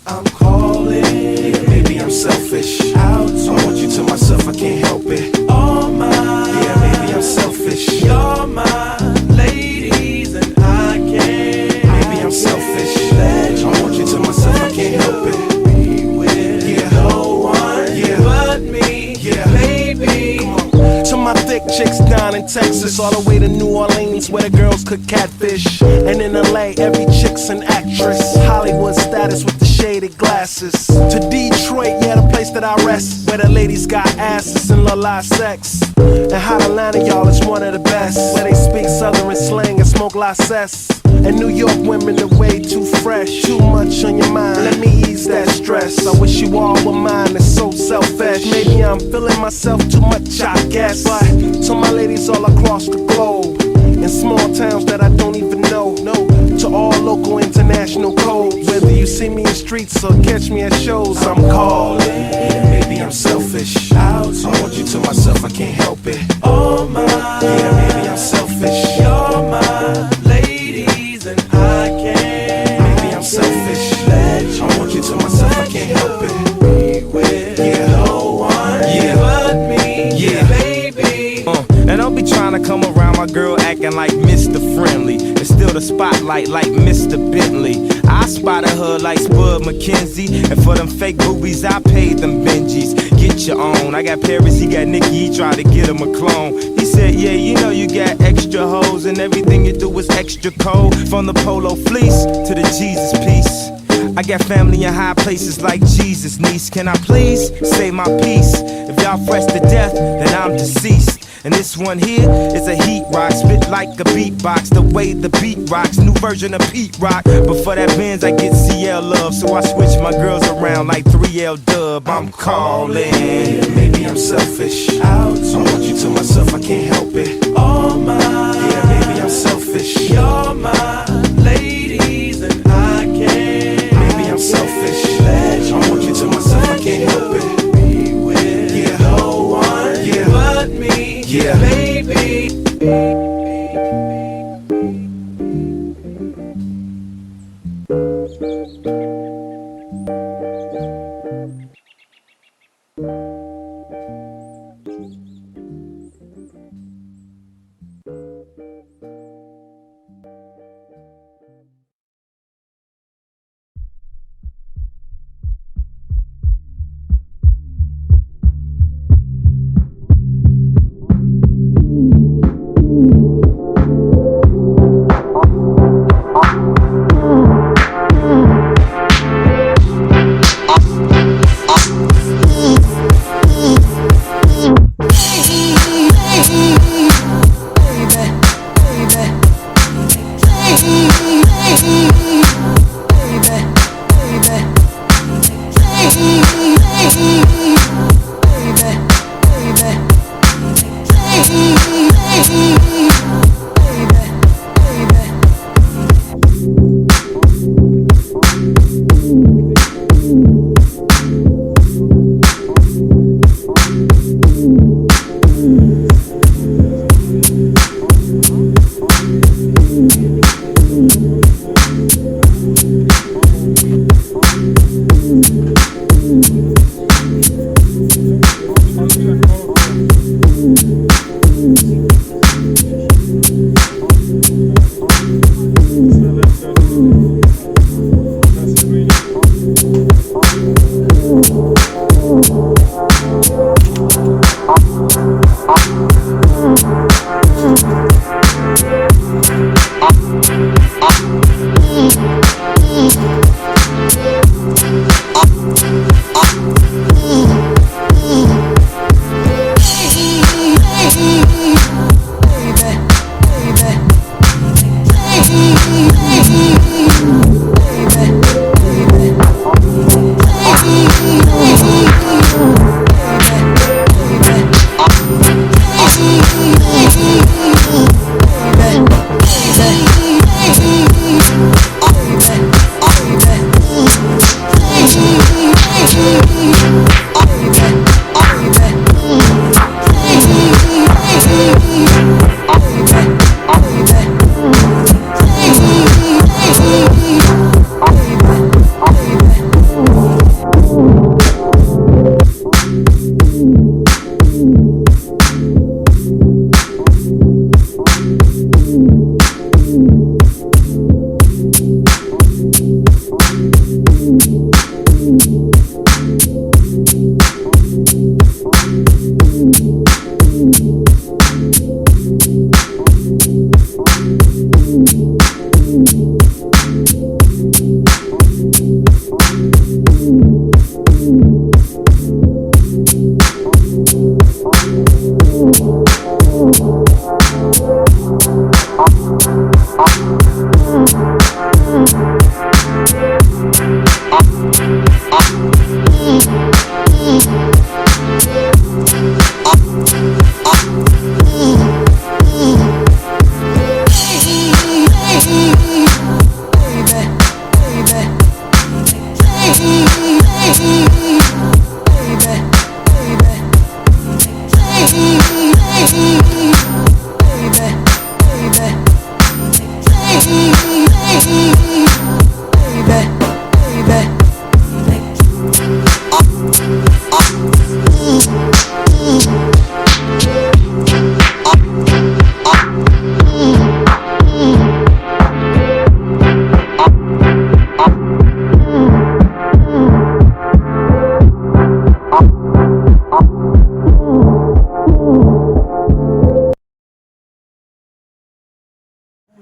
I'm calling. Yeah, maybe I'm selfish. I want you to myself, I can't help it. All mine. Yeah, maybe I'm selfish. You're my ladies and I can't. Maybe I'm selfish. I want you to myself, I can't help it. Be with no one but me. Yeah, baby. Come on. To my thick chicks down in Texas, all the way to New Orleans, where the girls cook catfish. And in LA, every chick's an actress. Hollywood status with the shaded glasses. To Detroit, yeah, the place that I rest, where the ladies got asses and love live sex. And Hot Atlanta, y'all, is one of the best, where they speak southern slang and smoke la cess. And New York women are way too fresh. Too much on your mind, let me ease that stress. I wish you all were mine, it's so selfish. Maybe I'm feeling myself too much, I guess. But to my ladies all across the globe, in small towns that I don't even know, to all local international codes. Whether you see me in streets or catch me at shows, I'm calling. Yeah, maybe I'm selfish. I want you to myself, I can't help it. All mine. Yeah, maybe I'm selfish. You're my ladies and I can't. Maybe I'm selfish. I want you to myself, I can't help it. Be with no one but me. Yeah, baby. And don't be trying to come around my girl acting like Mr. Friendly. It's still the spotlight like Mr. Bentley. I spotted her like Spud McKenzie. And for them fake boobies, I paid them Benjis. Get your own. I got Paris, he got Nikki, he tried to get him a clone. He said, yeah, you know you got extra hoes, and everything you do is extra cold. From the polo fleece to the Jesus piece. I got family in high places like Jesus, niece. Can I please say my piece? If y'all fresh to death, then I'm deceased. And this one here is a heat rock, spit like a beatbox, the way the beat rocks, new version of Pete Rock. But for that Benz I get CL love, so I switch my girls around like 3L Dub. I'm calling. Yeah, maybe I'm selfish. I want you to myself, I can't help it. All mine. Yeah, maybe I'm selfish. You're my ladies and I can't. Maybe I'm selfish. I want you to myself, I can't help it. Yeah, no one. Yeah, but me. Yeah, baby.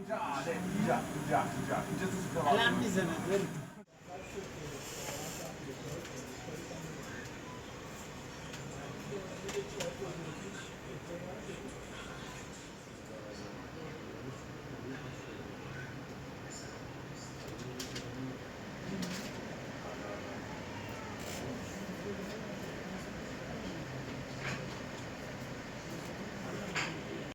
già, già si trova. L'anni